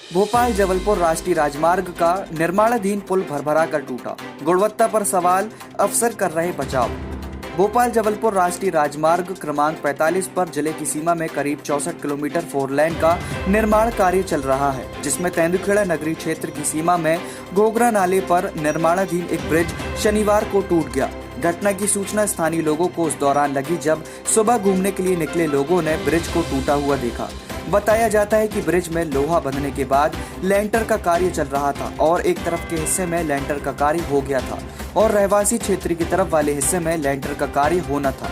भोपाल जबलपुर राष्ट्रीय राजमार्ग का निर्माणाधीन पुल भरभरा कर टूटा, गुणवत्ता पर सवाल, अफसर कर रहे बचाव। भोपाल जबलपुर राष्ट्रीय राजमार्ग क्रमांक 45 पर जिले की सीमा में करीब 64 किलोमीटर 4 लेन का निर्माण कार्य चल रहा है, जिसमें तेंदुखेड़ा नगरीय क्षेत्र की सीमा में घोघरा नाले पर निर्माणाधीन एक ब्रिज शनिवार को टूट गया। घटना की सूचना स्थानीय लोगों को उस दौरान लगी जब सुबह घूमने के लिए निकले लोगों ने ब्रिज को टूटा हुआ देखा। बताया जाता है कि ब्रिज में लोहा बंधने के बाद लेंटर का कार्य चल रहा था और एक तरफ के हिस्से में लेंटर का कार्य हो गया था और रहवासी क्षेत्र की तरफ वाले हिस्से में लेंटर का कार्य होना था।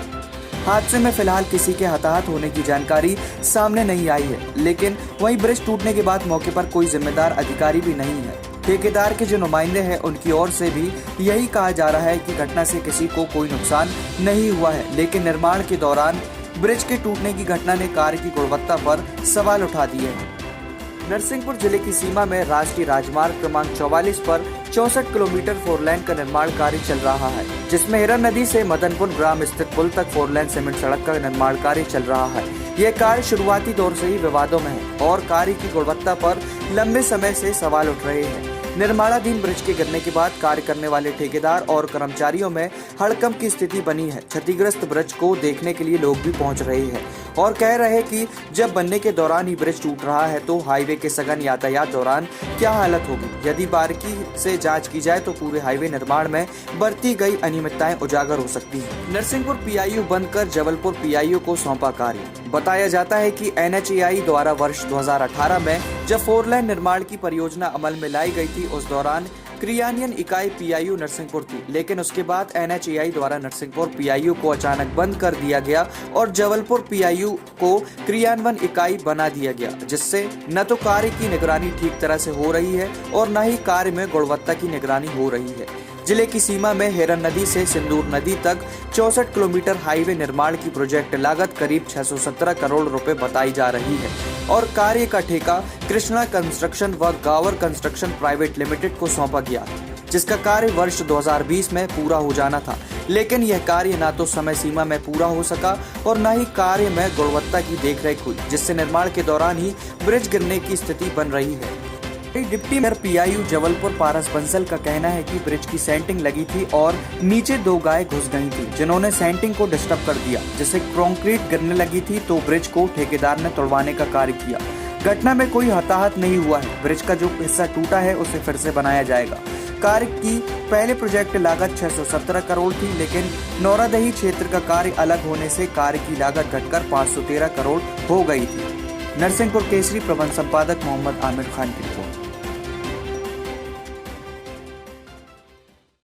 हादसे में फिलहाल किसी के हताहत होने की जानकारी सामने नहीं आई है, लेकिन वहीं ब्रिज टूटने के बाद मौके पर कोई जिम्मेदार अधिकारी भी नहीं है। ठेकेदार के जो नुमाइंदे हैं उनकी ओर से भी यही कहा जा रहा है कि घटना से किसी को कोई नुकसान नहीं हुआ है, लेकिन निर्माण के दौरान ब्रिज के टूटने की घटना ने कार्य की गुणवत्ता पर सवाल उठा दिए हैं। नरसिंहपुर जिले की सीमा में राष्ट्रीय राजमार्ग क्रमांक 44 पर 64 किलोमीटर 4 लेन का निर्माण कार्य चल रहा है, जिसमें हिरन नदी से मदनपुर ग्राम स्थित पुल तक 4 लेन सीमेंट सड़क का निर्माण कार्य चल रहा है। यह कार्य शुरुआती दौर से ही विवादों में है और कार्य की गुणवत्ता पर लंबे समय से सवाल उठ रहे हैं। निर्माणाधीन ब्रिज के गिरने के बाद कार्य करने वाले ठेकेदार और कर्मचारियों में हड़कंप की स्थिति बनी है। क्षतिग्रस्त ब्रिज को देखने के लिए लोग भी पहुंच रहे हैं और कह रहे हैं कि जब बनने के दौरान ही ब्रिज टूट रहा है तो हाईवे के सघन यातायात दौरान क्या हालत होगी। यदि बारीकी से जांच की जाए तो पूरे हाईवे निर्माण में बरती गई अनियमितताएं उजागर हो सकती हैं। नरसिंहपुर पीआईयू बंद कर जबलपुर पीआईयू को सौंपा कार्य। बताया जाता है कि एनएचएआई द्वारा वर्ष 2018 में जब 4 लेन निर्माण की परियोजना अमल में लाई गई थी, उस दौरान क्रियान्वयन इकाई पीआईयू नरसिंहपुर थी, लेकिन उसके बाद एनएचएआई द्वारा नरसिंहपुर पीआईयू को अचानक बंद कर दिया गया और जबलपुर पीआईयू को क्रियान्वयन इकाई बना दिया गया, जिससे न तो कार्य की निगरानी ठीक तरह से हो रही है और न ही कार्य में गुणवत्ता की निगरानी हो रही है। जिले की सीमा में हिरन नदी से सिंदूर नदी तक 64 किलोमीटर हाईवे निर्माण की प्रोजेक्ट लागत करीब 617 करोड़ रुपए बताई जा रही है और कार्य का ठेका कृष्णा कंस्ट्रक्शन व गावर कंस्ट्रक्शन प्राइवेट लिमिटेड को सौंपा गया, जिसका कार्य वर्ष 2020 में पूरा हो जाना था, लेकिन यह कार्य न तो समय सीमा में पूरा हो सका और न ही कार्य में गुणवत्ता की देखरेख हुई, जिससे निर्माण के दौरान ही ब्रिज गिरने की स्थिति बन रही है। डिप्टी मेयर पीआईयू जबलपुर पारस बंसल का कहना है कि ब्रिज की सेंटिंग लगी थी और नीचे 2 गाय घुस गई थी, जिन्होंने सेंटिंग को डिस्टर्ब कर दिया, जिससे कंक्रीट गिरने लगी थी तो ब्रिज को ठेकेदार ने तोड़वाने का कार्य किया। घटना में कोई हताहत नहीं हुआ है। ब्रिज का जो हिस्सा टूटा है उसे फिर से बनाया जाएगा। कार्य की पहले प्रोजेक्ट लागत 617 करोड़ थी, लेकिन नौरादही क्षेत्र का कार्य अलग होने से कार्य की लागत घटकर 513 करोड़ हो गई थी। नरसिंहपुर केसरी प्रबंध संपादक मोहम्मद आमिर खान की रिपोर्ट।